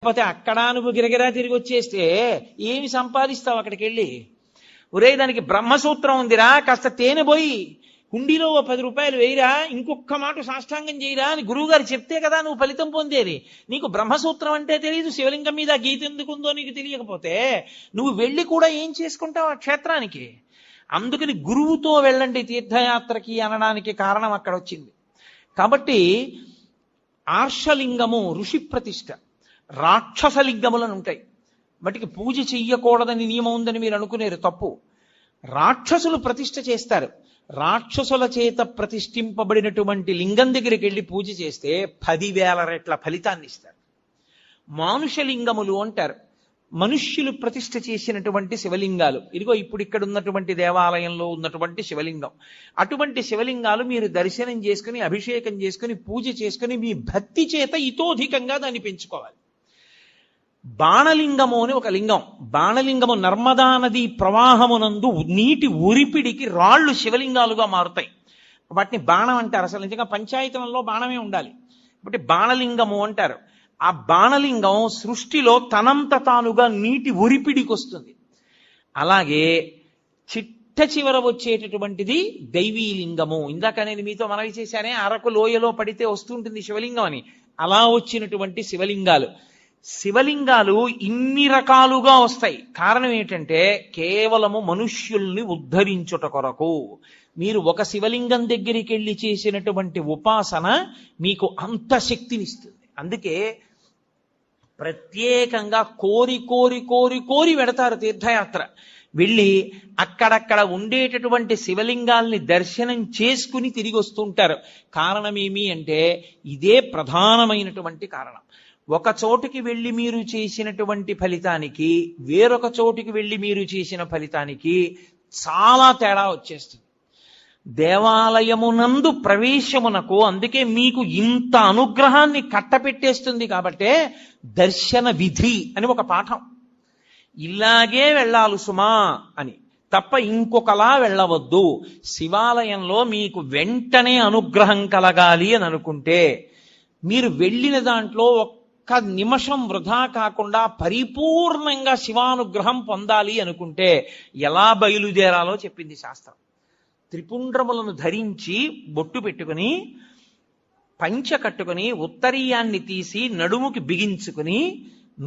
లేకపోతే అక్కడ నువ్వు గిరగిరా తిరిగి వచ్చేస్తే ఏమి సంపాదిస్తావు అక్కడికి వెళ్ళి? ఒరే, దానికి బ్రహ్మసూత్రం ఉందిరా, కాస్త తేనె పోయి హుండీలో ఓ 10 రూపాయలు వేయిరా, ఇంకొక మాట సాష్టాంగం చేయరా అని గురువుగారు చెప్తే కదా నువ్వు ఫలితం పొందేది. నీకు బ్రహ్మసూత్రం అంటే తెలియదు, శివలింగం మీద గీత ఎందుకుందో నీకు తెలియకపోతే నువ్వు వెళ్ళి కూడా ఏం చేసుకుంటావు ఆ క్షేత్రానికి? అందుకని గురువుతో వెళ్ళండి తీర్థయాత్రకి అనడానికి కారణం అక్కడ వచ్చింది. కాబట్టి ఆర్షలింగము ఋషి ప్రతిష్ఠ, రాక్షసలింగములను ఉంటాయి. వాటికి పూజ చెయ్యకూడదని నియమం ఉందని మీరు అనుకునేరు తప్పు. రాక్షసులు ప్రతిష్ఠ చేస్తారు. రాక్షసుల చేత ప్రతిష్ఠింపబడినటువంటి లింగం దగ్గరికి వెళ్ళి పూజ చేస్తే 10,000 రెట్ల ఫలితాన్ని ఇస్తారు. మానుషలింగములు అంటారు, మనుష్యులు ప్రతిష్ఠ చేసినటువంటి శివలింగాలు. ఇదిగో ఇప్పుడు ఇక్కడ ఉన్నటువంటి దేవాలయంలో ఉన్నటువంటి శివలింగం. అటువంటి శివలింగాలు మీరు దర్శనం చేసుకుని, అభిషేకం చేసుకుని, పూజ చేసుకుని మీ భక్తి చేత ఇతోధికంగా దాన్ని పెంచుకోవాలి. బాణలింగము అని ఒక లింగం. బాణలింగము నర్మదా నది ప్రవాహమునందు నీటి ఉరిపిడికి రాళ్లు శివలింగాలుగా మారుతాయి. వాటిని బాణం అంటారు. అసలు నిజంగా పంచాయతనంలో బాణమే ఉండాలి. కాబట్టి బాణలింగము అంటారు. ఆ బాణలింగం సృష్టిలో తనంత తానుగా నీటి ఉరిపిడికి వస్తుంది. అలాగే చిట్ట చివర వచ్చేటటువంటిది దైవీలింగము. ఇందాక నేను మీతో మనవి చేశానే, అరకు లోయలో పడితే వస్తుంటుంది శివలింగం అని. అలా వచ్చినటువంటి శివలింగాలు. శివలింగాలు ఇన్ని రకాలుగా వస్తాయి. కారణం ఏంటంటే కేవలము మనుష్యుల్ని ఉద్ధరించుట కొరకు. మీరు ఒక శివలింగం దగ్గరికి వెళ్ళి చేసినటువంటి ఉపాసన మీకు అంత శక్తినిస్తుంది. అందుకే ప్రత్యేకంగా కోరి కోరి కోరి కోరి వెడతారు తీర్థయాత్ర. వెళ్ళి అక్కడక్కడ ఉండేటటువంటి శివలింగాల్ని దర్శనం చేసుకుని తిరిగి వస్తుంటారు. కారణం ఏమి అంటే ఇదే ప్రధానమైనటువంటి కారణం. ఒక చోటుకి వెళ్ళి మీరు చేసినటువంటి ఫలితానికి వేరొక చోటుకి వెళ్ళి మీరు చేసిన ఫలితానికి చాలా తేడా వచ్చేస్తుంది. దేవాలయమునందు ప్రవేశమునకు అందుకే మీకు ఇంత అనుగ్రహాన్ని కట్టపెట్టేస్తుంది. కాబట్టే దర్శన విధి అని ఒక పాఠం. ఇలాగే వెళ్ళాలి సుమా అని తప్ప ఇంకొకలా వెళ్ళవద్దు. శివాలయంలో మీకు వెంటనే అనుగ్రహం కలగాలి అని అనుకుంటే మీరు వెళ్ళిన దాంట్లో ఒక్క నిమిషం వృధా కాకుండా పరిపూర్ణంగా శివానుగ్రహం పొందాలి అనుకుంటే ఎలా బయలుదేరాలో చెప్పింది శాస్త్రం. త్రిపుండ్రములను ధరించి బొట్టు పెట్టుకుని పంచ కట్టుకుని ఉత్తరీయాన్ని తీసి నడుముకి బిగించుకుని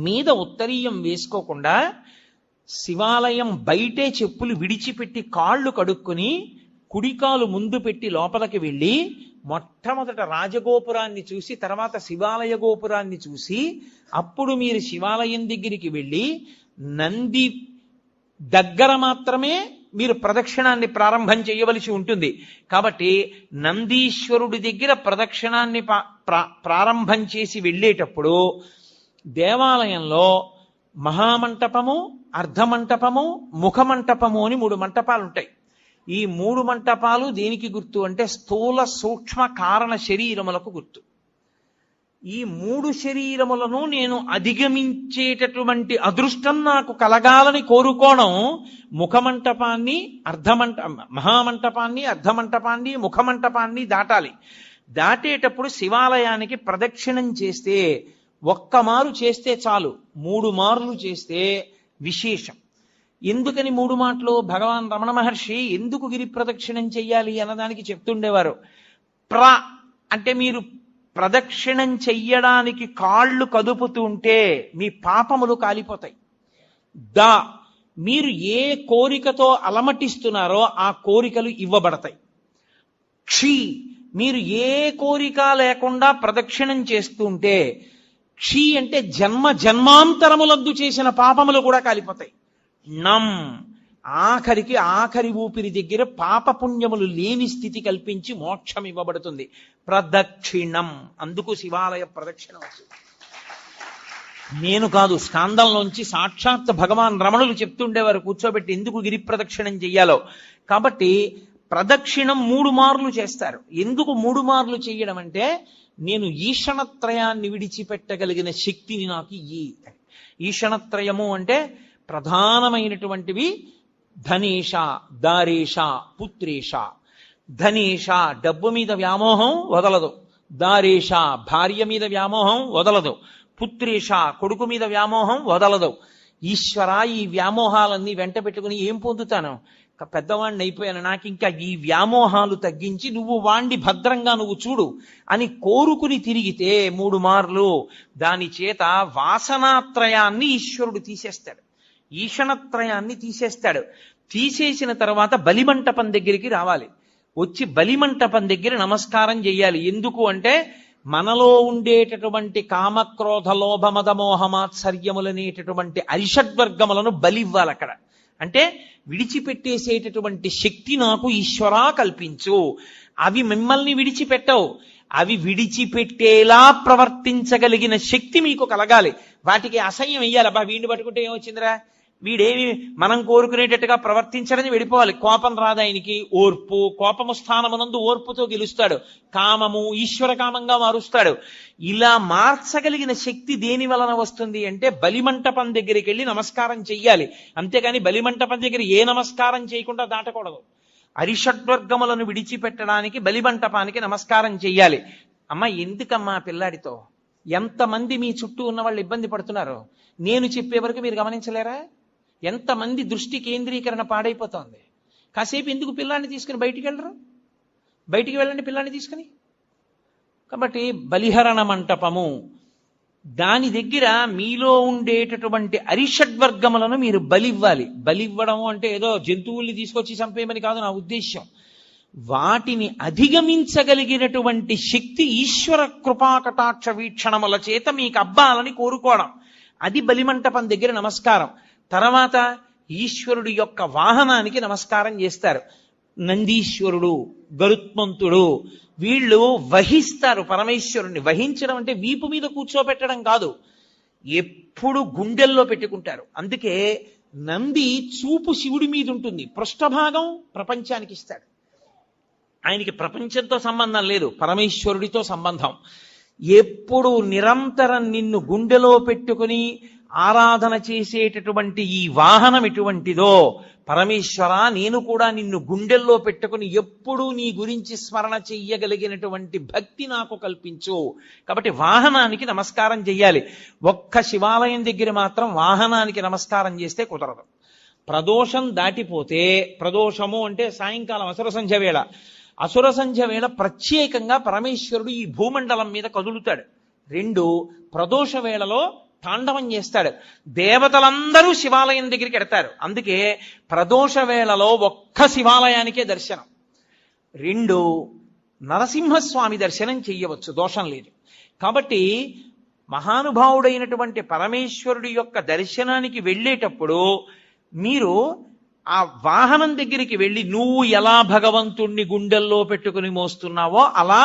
మీద ఉత్తరీయం వేసుకోకుండా శివాలయం బయటే చెప్పులు విడిచిపెట్టి కాళ్ళు కడుక్కుని కుడికాలు ముందు పెట్టి లోపలికి వెళ్ళి మొట్టమొదట రాజగోపురాన్ని చూసి తర్వాత శివాలయ గోపురాన్ని చూసి అప్పుడు మీరు శివాలయం దగ్గరికి వెళ్ళి నంది దగ్గర మాత్రమే మీరు ప్రదక్షిణాన్ని ప్రారంభం చేయవలసి ఉంటుంది. కాబట్టి నందీశ్వరుడి దగ్గర ప్రదక్షిణాన్ని ప్రారంభం చేసి వెళ్ళేటప్పుడు దేవాలయంలో మహామంటపము, అర్ధమంటపము, ముఖమంటపము అని 3 మంటపాలు ఉంటాయి. ఈ 3 మంటపాలు దేనికి గుర్తు అంటే స్థూల సూక్ష్మ కారణ శరీరములకు గుర్తు. ఈ 3 శరీరములను నేను అధిగమించేటటువంటి అదృష్టం నాకు కలగాలని కోరుకోవడం ముఖమంటపాన్ని, మహామంటపాన్ని, అర్ధమంటపాన్ని, ముఖమంటపాన్ని దాటాలి. దాటేటప్పుడు శివాలయానికి ప్రదక్షిణం చేస్తే ఒక్క మారు చేస్తే చాలు, 3 మార్లు చేస్తే విశేషం. ఎందుకని 3 మాటలు? భగవాన్ రమణ మహర్షి ఎందుకు గిరి ప్రదక్షిణం చెయ్యాలి అన్నదానికి చెప్తుండేవారు. అంటే మీరు ప్రదక్షిణం చెయ్యడానికి కాళ్ళు కదుపుతుంటే మీ పాపములు కాలిపోతాయి. మీరు ఏ కోరికతో అలమటిస్తున్నారో ఆ కోరికలు ఇవ్వబడతాయి. మీరు ఏ కోరిక లేకుండా ప్రదక్షిణం చేస్తుంటే అంటే జన్మ జన్మాంతరములందు చేసిన పాపములు కూడా కాలిపోతాయి. ఆఖరి ఊపిరి దగ్గర పాపపుణ్యములు లేని స్థితి కల్పించి మోక్షం ఇవ్వబడుతుంది. ప్రదక్షిణం. అందుకు శివాలయ ప్రదక్షిణం వచ్చింది. నేను కాదు, స్కాందంలోంచి సాక్షాత్ భగవాన్ రమణులు చెప్తుండేవారు కూర్చోబెట్టి ఎందుకు గిరి ప్రదక్షిణం చెయ్యాలో. కాబట్టి ప్రదక్షిణం 3 మార్లు చేస్తారు. ఎందుకు 3 మార్లు చేయడం అంటే నేను ఈషణత్రయాన్ని విడిచిపెట్టగలిగిన శక్తిని నాకు ఇయ్యి. ఈషణత్రయము అంటే ప్రధానమైనటువంటివి ధనేష, దారేష, పుత్రేష. ధనేష డబ్బు మీద వ్యామోహం వదలదు, దారేష భార్య మీద వ్యామోహం వదలదు, పుత్రేష, కొడుకు మీద వ్యామోహం వదలదు. ఈశ్వర, ఈ వ్యామోహాలన్నీ వెంట పెట్టుకుని ఏం పొందుతాను? పెద్దవాణ్ణి అయిపోయాను, నాకు ఇంకా ఈ వ్యామోహాలు తగ్గించి నువ్వు వాణ్ణి భద్రంగా నువ్వు చూడు అని కోరుకుని తిరిగితే 3 మార్లు దాని చేత వాసనాత్రయాన్ని ఈశ్వరుడు తీసేస్తాడు, ఈషణత్రయాన్ని తీసేస్తాడు. తీసేసిన తర్వాత బలిమంటపం దగ్గరికి రావాలి. వచ్చి బలిమంటపం దగ్గర నమస్కారం చెయ్యాలి. ఎందుకు అంటే మనలో ఉండేటటువంటి కామక్రోధ లోభ మద మోహమాత్సర్యములనేటటువంటి అరిషడ్వర్గములను బలివ్వాలి అక్కడ. అంటే విడిచిపెట్టేసేటటువంటి శక్తి నాకు ఈశ్వరా కల్పించు. అవి మిమ్మల్ని విడిచిపెట్టవు, అవి విడిచిపెట్టేలా ప్రవర్తించగలిగిన శక్తి మీకు కలగాలి. వాటికి అసహ్యం వెయ్యాలి. అబ్బా వీడిని పట్టుకుంటే ఏమొచ్చిందిరా, వీడేమి మనం కోరుకునేటట్టుగా ప్రవర్తించడని వెళ్ళిపోవాలి. కోపం రాదు ఆయనకి, ఓర్పు, కోపము స్థానమునందు ఓర్పుతో గెలుస్తాడు. కామము ఈశ్వర కామంగా మారుస్తాడు. ఇలా మార్చగలిగిన శక్తి దేని వలన వస్తుంది అంటే బలిమంటపం దగ్గరికి వెళ్ళి నమస్కారం చెయ్యాలి. అంతేగాని బలిమంటపం దగ్గర ఏ నమస్కారం చేయకుండా దాటకూడదు. అరిషడ్వర్గములను విడిచిపెట్టడానికి బలిమంటపానికి నమస్కారం చెయ్యాలి. అమ్మ ఎందుకమ్మా పిల్లాడితో ఎంతమంది మీ చుట్టూ ఉన్న వాళ్ళు ఇబ్బంది పడుతున్నారు, నేను చెప్పే వరకు మీరు గమనించలేరా? ఎంతమంది దృష్టి కేంద్రీకరణ పాడైపోతోంది. కాసేపు ఎందుకు పిల్లాన్ని తీసుకుని బయటికి వెళ్ళరు? బయటికి వెళ్ళండి పిల్లాన్ని తీసుకుని. కాబట్టి బలిహరణ మంటపము, దాని దగ్గర మీలో ఉండేటటువంటి అరిషడ్వర్గములను మీరు బలివ్వాలి. బలివ్వడం అంటే ఏదో జంతువుల్ని తీసుకొచ్చి చంపేయమని కాదు నా ఉద్దేశ్యం. వాటిని అధిగమించగలిగినటువంటి శక్తి ఈశ్వర కృపాకటాక్ష వీక్షణముల చేత మీకు అబ్బాలని కోరుకోవడం, అది బలిమంటపం దగ్గర నమస్కారం. తర్వాత ఈశ్వరుడు యొక్క వాహనానికి నమస్కారం చేస్తారు. నందీశ్వరుడు, గరుత్మంతుడు వీళ్ళు వహిస్తారు పరమేశ్వరుణ్ణి. వహించడం అంటే వీపు మీద కూర్చోబెట్టడం కాదు, ఎప్పుడు గుండెల్లో పెట్టుకుంటారు. అందుకే నంది చూపు శివుడి మీద ఉంటుంది, పృష్ఠభాగం ప్రపంచానికి ఇస్తాడు. ఆయనకి ప్రపంచంతో సంబంధం లేదు, పరమేశ్వరుడితో సంబంధం. ఎప్పుడు నిరంతరం నిన్ను గుండెలో పెట్టుకుని ఆరాధన చేసేటటువంటి ఈ వాహనం ఎటువంటిదో, పరమేశ్వర నేను కూడా నిన్ను గుండెల్లో పెట్టుకుని ఎప్పుడూ నీ గురించి స్మరణ చెయ్యగలిగినటువంటి భక్తి నాకు కల్పించు. కాబట్టి వాహనానికి నమస్కారం చెయ్యాలి. ఒక్క శివాలయం దగ్గర మాత్రం వాహనానికి నమస్కారం చేస్తే కుదరదు. ప్రదోషం దాటిపోతే, ప్రదోషము అంటే సాయంకాలం అసుర సంధ్య వేళ, అసుర సంధ్య వేళ ప్రత్యేకంగా పరమేశ్వరుడు ఈ భూమండలం మీద కదులుతాడు. 2 ప్రదోష వేళలో తాండవం చేస్తాడు. దేవతలందరూ శివాలయం దగ్గరికి ఎడతారు. అందుకే ప్రదోష వేళలో ఒక్క శివాలయానికే దర్శనం. 2 నరసింహస్వామి దర్శనం చెయ్యవచ్చు, దోషం లేదు. కాబట్టి మహానుభావుడైనటువంటి పరమేశ్వరుడి యొక్క దర్శనానికి వెళ్ళేటప్పుడు మీరు ఆ వాహనం దగ్గరికి వెళ్ళి నువ్వు ఎలా భగవంతుణ్ణి గుండెల్లో పెట్టుకుని మోస్తున్నావో అలా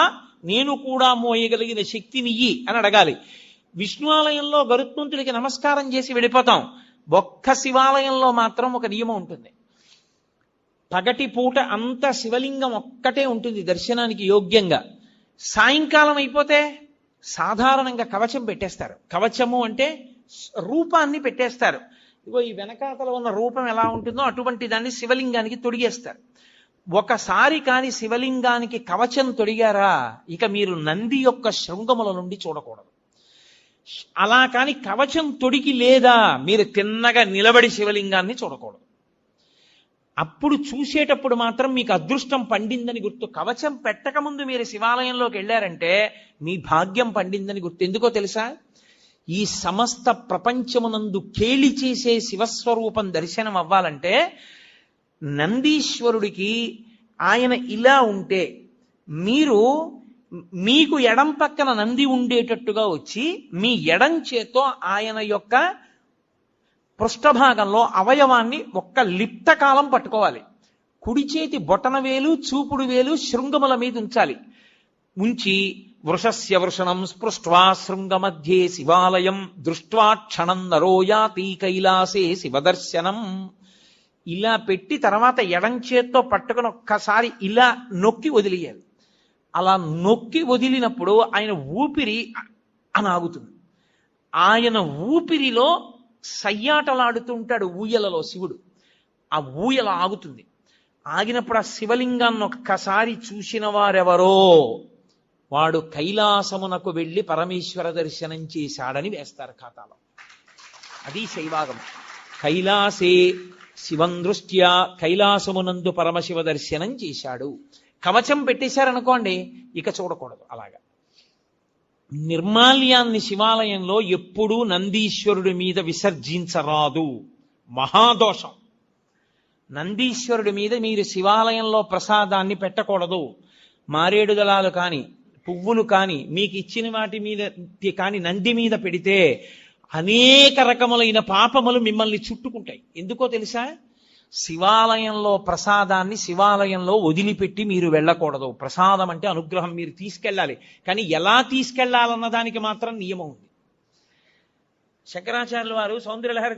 నేను కూడా మోయగలిగిన శక్తినియ్యి అని అడగాలి. విష్ణు ఆలయంలో గరుత్మంతుడికి నమస్కారం చేసి వెళ్ళిపోతాం. ఒక్క శివాలయంలో మాత్రం ఒక నియమం ఉంటుంది. పగటి పూట అంతా శివలింగం ఒక్కటే ఉంటుంది దర్శనానికి యోగ్యంగా. సాయంకాలం అయిపోతే సాధారణంగా కవచం పెట్టేస్తారు. కవచము అంటే రూపాన్ని పెట్టేస్తారు. ఇగో ఈ వెనకాతల ఉన్న రూపం ఎలా ఉంటుందో అటువంటి దాన్ని శివలింగానికి తొడిగేస్తారు. ఒకసారి కాని శివలింగానికి కవచం తొడిగారా ఇక మీరు నంది యొక్క శృంగముల నుండి చూడకూడదు. అలా కాని కవచం తొడిగి లేదా మీరు తిన్నగా నిలబడి శివలింగాన్ని చూడకూడదు. అప్పుడు చూసేటప్పుడు మాత్రం మీకు అదృష్టం పండిందని గుర్తు. కవచం పెట్టకముందు మీరు శివాలయంలోకి వెళ్ళారంటే మీ భాగ్యం పండిందని గుర్తు. ఎందుకో తెలుసా? ఈ సమస్త ప్రపంచమునందు కేళి చేసే శివస్వరూపం దర్శనం అవ్వాలంటే నందీశ్వరుడికి ఆయన ఇలా ఉంటే మీకు ఎడం పక్కన నంది ఉండేటట్టుగా వచ్చి మీ ఎడం చేత్తో ఆయన యొక్క పృష్ఠభాగంలో అవయవాన్ని ఒక్క లిప్తకాలం పట్టుకోవాలి. కుడి చేతి బొటన వేలు చూపుడు వేలు శృంగముల మీద ఉంచాలి. ఉంచి వృషస్య వృషణం స్పృష్ట్వా శృంగమధ్యే శివాలయం దృష్ట్వా క్షణం నరోయాతి కైలాసే శివదర్శనం. ఇలా పెట్టి తర్వాత ఎడం చేత్తో పట్టుకుని ఒక్కసారి ఇలా నొక్కి వదిలేయాలి. అలా నొక్కి వదిలినప్పుడు ఆయన ఊపిరి అని ఆగుతుంది. ఆయన ఊపిరిలో సయ్యాటలాడుతుంటాడు ఊయలలో శివుడు. ఆ ఊయల ఆగుతుంది. ఆగినప్పుడు ఆ శివలింగాన్ని ఒక్కసారి చూసిన వారెవరో వాడు కైలాసమునకు వెళ్ళి పరమేశ్వర దర్శనం చేశాడని వేస్తారు ఖాతాలో. అది శైవాగమం. కైలాసే శివం దృష్ట్యా, కైలాసమునందు పరమశివ దర్శనం చేశాడు. కవచం పెట్టేశారనుకోండి, ఇక చూడకూడదు. అలాగా నిర్మాల్యాన్ని శివాలయంలో ఎప్పుడూ నందీశ్వరుడి మీద విసర్జించరాదు, మహాదోషం. నందీశ్వరుడి మీద మీరు శివాలయంలో ప్రసాదాన్ని పెట్టకూడదు. మారేడు దళాలు కాని, పువ్వులు కాని, మీకు ఇచ్చిన వాటి మీద కాని నంది మీద పెడితే అనేక రకములైన పాపములు మిమ్మల్ని చుట్టుకుంటాయి. ఎందుకో తెలుసా? శివాలయంలో ప్రసాదాన్ని శివాలయంలో వదిలిపెట్టి మీరు వెళ్ళకూడదు. ప్రసాదం అంటే అనుగ్రహం, మీరు తీసుకెళ్ళాలి. కానీ ఎలా తీసుకెళ్లాలన్న దానికి మాత్రం నియమం ఉంది. శంకరాచార్యుల వారు సౌందర్యలహరి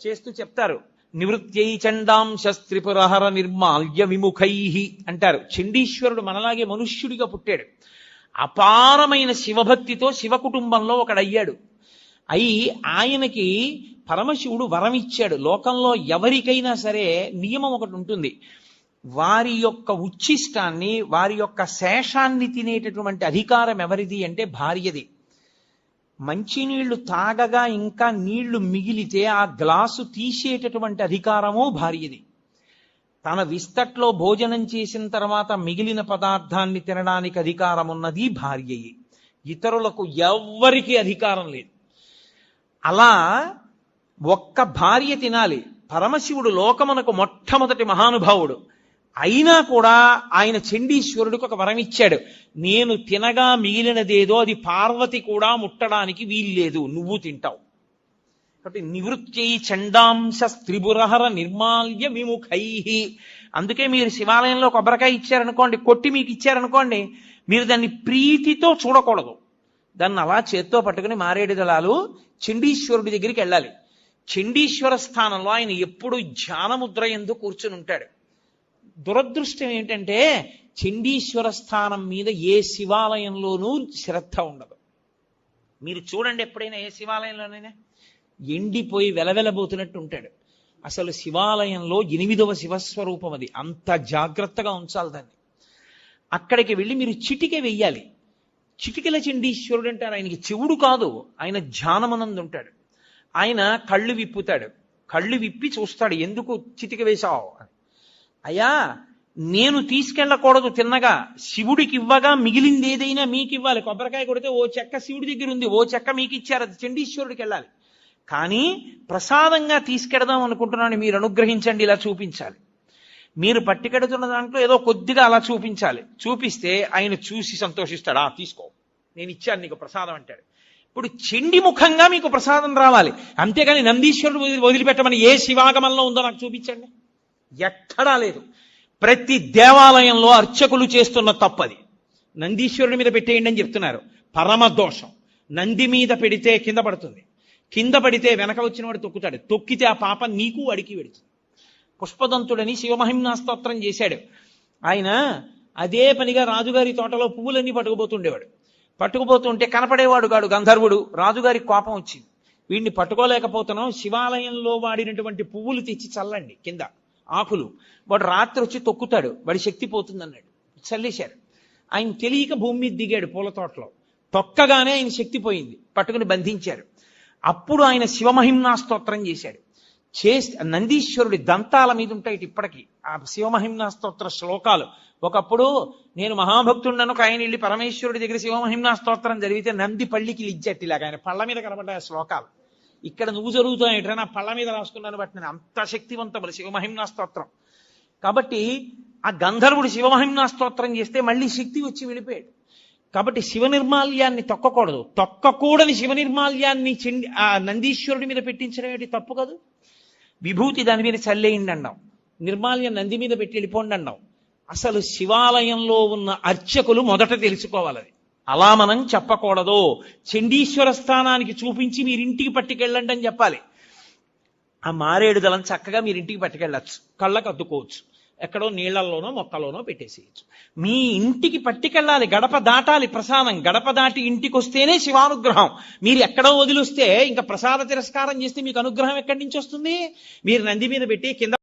చేస్తూ చెప్తారు, నివృత్యై చండాంశస్త్రిపురహర నిర్మాల్య విముఖై అంటారు. చండీశ్వరుడు మనలాగే మనుష్యుడిగా పుట్టాడు. అపారమైన శివభక్తితో శివ కుటుంబంలో ఒకడయ్యాడు. అయి ఆయనకి పరమశివుడు వరం ఇచ్చాడు. లోకంలో ఎవరికైనా సరే నియమం ఒకటి ఉంటుంది, వారి యొక్క ఉచ్ఛిష్టాన్ని, వారి యొక్క శేషాన్ని తినేటటువంటి అధికారం ఎవరిది అంటే భార్యది. మంచినీళ్లు తాగగా ఇంకా నీళ్లు మిగిలితే ఆ గ్లాసు తీసేటటువంటి అధికారము భార్యది. తన విస్తట్లో భోజనం చేసిన తర్వాత మిగిలిన పదార్థాన్ని తినడానికి అధికారం ఉన్నది భార్యయే. ఇతరులకు ఎవ్వరికీ అధికారం లేదు. అలా ఒక్క భార్య తినాలి. పరమశివుడు లోకమునకు మొట్టమొదటి మహానుభావుడు అయినా కూడా ఆయన చండీశ్వరుడికి ఒక వరం ఇచ్చాడు, నేను తినగా మిగిలినదేదో అది పార్వతి కూడా ముట్టడానికి వీల్లేదు, నువ్వు తింటావు. కాబట్టి నివృత్యై చండాంశ స్త్రిపురహర నిర్మాల్య విముఖై. అందుకే మీరు శివాలయంలో కొబ్బరికాయ ఇచ్చారనుకోండి, కొట్టి మీకు ఇచ్చారనుకోండి, మీరు దాన్ని ప్రీతితో చూడకూడదు. దాన్ని అలా చేత్తో పట్టుకుని మారేడు దళాలు చండీశ్వరుడి దగ్గరికి వెళ్ళాలి. చండీశ్వర స్థానంలో ఆయన ఎప్పుడు ధ్యానముద్ర యందు కూర్చుని ఉంటాడు. దురదృష్టం ఏంటంటే చండీశ్వర స్థానం మీద ఏ శివాలయంలోనూ శ్రద్ధ ఉండదు. మీరు చూడండి, ఎప్పుడైనా ఏ శివాలయంలోనైనా ఎండిపోయి వెలవెలబోతున్నట్టు ఉంటాడు. అసలు శివాలయంలో 8వ శివస్వరూపం అది. అంత జాగ్రత్తగా ఉంచాలి దాన్ని. అక్కడికి వెళ్ళి మీరు చిటికె వెయ్యాలి. చిటికెల చండీశ్వరుడు అంటారు. ఆయనకి చెవుడు కాదు, ఆయన ధ్యానమనందు ఉంటాడు. ఆయన కళ్ళు విప్పుతాడు, కళ్ళు విప్పి చూస్తాడు, ఎందుకు చిటిక వేశావు అని. అయ్యా, నేను తీసుకెళ్ళకూడదు తిన్నగా, శివుడికి ఇవ్వగా మిగిలింది ఏదైనా మీకు ఇవ్వాలి. కొబ్బరికాయ కొడితే ఓ చెక్క శివుడి దగ్గర ఉంది, ఓ చెక్క మీకు ఇచ్చారు, అది చండీశ్వరుడికి వెళ్ళాలి. కానీ ప్రసాదంగా తీసుకెడదాం అనుకుంటున్నాను, మీరు అనుగ్రహించండి, ఇలా చూపించాలి. మీరు పట్టుకెడుతున్న దాంట్లో ఏదో కొద్దిగా అలా చూపించాలి. చూపిస్తే ఆయన చూసి సంతోషిస్తాడు, తీసుకో, నేను ఇచ్చాను నీకు ప్రసాదం అంటాడు. ఇప్పుడు చండి ముఖంగా మీకు ప్రసాదం రావాలి, అంతేగాని నందీశ్వరుడు వదిలిపెట్టమని ఏ శివాగమంలో ఉందో నాకు చూపించండి. ఎక్కడా లేదు. ప్రతి దేవాలయంలో అర్చకులు చేస్తున్న తప్పది. నందీశ్వరుడి మీద పెట్టేయండి అని చెప్తున్నారు, పరమ దోషం. నంది మీద పెడితే కింద పడుతుంది, కింద పడితే వెనక వచ్చిన వాడు తొక్కుతాడు, తొక్కితే ఆ పాప నీకు అడికి పెడుతుంది. పుష్పదంతుడని శివమహిమ్నా స్తోత్రం చేశాడు. ఆయన అదే పనిగా రాజుగారి తోటలో పువ్వులన్నీ పట్టుకుపోతుండేవాడు. పట్టుకుపోతుంటే కనపడేవాడు కాడు గంధర్వుడు. రాజుగారికి కోపం వచ్చింది, వీడిని పట్టుకోలేకపోతున్నాం, శివాలయంలో వాడినటువంటి పువ్వులు తెచ్చి చల్లండి కింద ఆకులు. వాడు రాత్రి వచ్చి తొక్కుతాడు, వాడి శక్తి పోతుంది అన్నాడు. చల్లేశారు. ఆయన తెలియక భూమి మీద దిగాడు పూల తోటలో. తొక్కగానే ఆయన శక్తి పోయింది, పట్టుకుని బంధించారు. అప్పుడు ఆయన శివమహిమ్నా స్తోత్రం చేశాడు. నందీశ్వరుడి దంతాల మీద ఉంటాయి ఇప్పటికీ ఆ శివమహిమ్నా స్తోత్ర శ్లోకాలు. ఒకప్పుడు నేను మహాభక్తుడను, ఆయన వెళ్ళి పరమేశ్వరుడి దగ్గర శివమహిమ్నా స్తోత్రం జరిగితే నంది పళ్ళికి లిజ్జట్టిలాగా ఆయన పళ్ళ మీద కనబడ్డాయి ఆ శ్లోకాలు. ఇక్కడ నువ్వు జరుగుతాయి నా పళ్ళ మీద రాసుకున్నాను బట్టి నేను అంత శక్తివంతములు శివమహిమ్నా స్తోత్రం. కాబట్టి ఆ గంధర్వుడు శివమహిమ్నా స్తోత్రం చేస్తే మళ్ళీ శక్తి వచ్చి వెళ్ళిపోయాడు. కాబట్టి శివ నిర్మాల్యాన్ని తొక్కకూడదు. తొక్కకూడని శివ నిర్మాల్యాన్ని ఆ నందీశ్వరుడి మీద పెట్టించడం ఏంటి? తప్పు కాదు. విభూతి దాని మీద చల్లేయండి అన్నాం, నిర్మాల్యం నంది మీద పెట్టి వెళ్ళిపోండి అన్నాం. అసలు శివాలయంలో ఉన్న అర్చకులు మొదట తెలుసుకోవాలి, అలా మనం చెప్పకూడదు. చండీశ్వర స్థానానికి చూపించి మీరింటికి పట్టుకెళ్ళండి అని చెప్పాలి. ఆ మారేడు దళం చక్కగా మీరింటికి పట్టుకెళ్ళచ్చు, కళ్ళకు అద్దుకోవచ్చు, ఎక్కడో నీళ్లలోనో మొక్కలోనో పెట్టేసేయచ్చు. మీ ఇంటికి పట్టుకెళ్ళాలి, గడప దాటాలి ప్రసాదం. గడప దాటి ఇంటికి వస్తేనే శివానుగ్రహం. మీరు ఎక్కడో వదిలిస్తే ఇంకా ప్రసాద తిరస్కారం చేస్తే మీకు అనుగ్రహం ఎక్కడి నుంచి వస్తుంది? మీరు నంది మీద పెట్టి కింద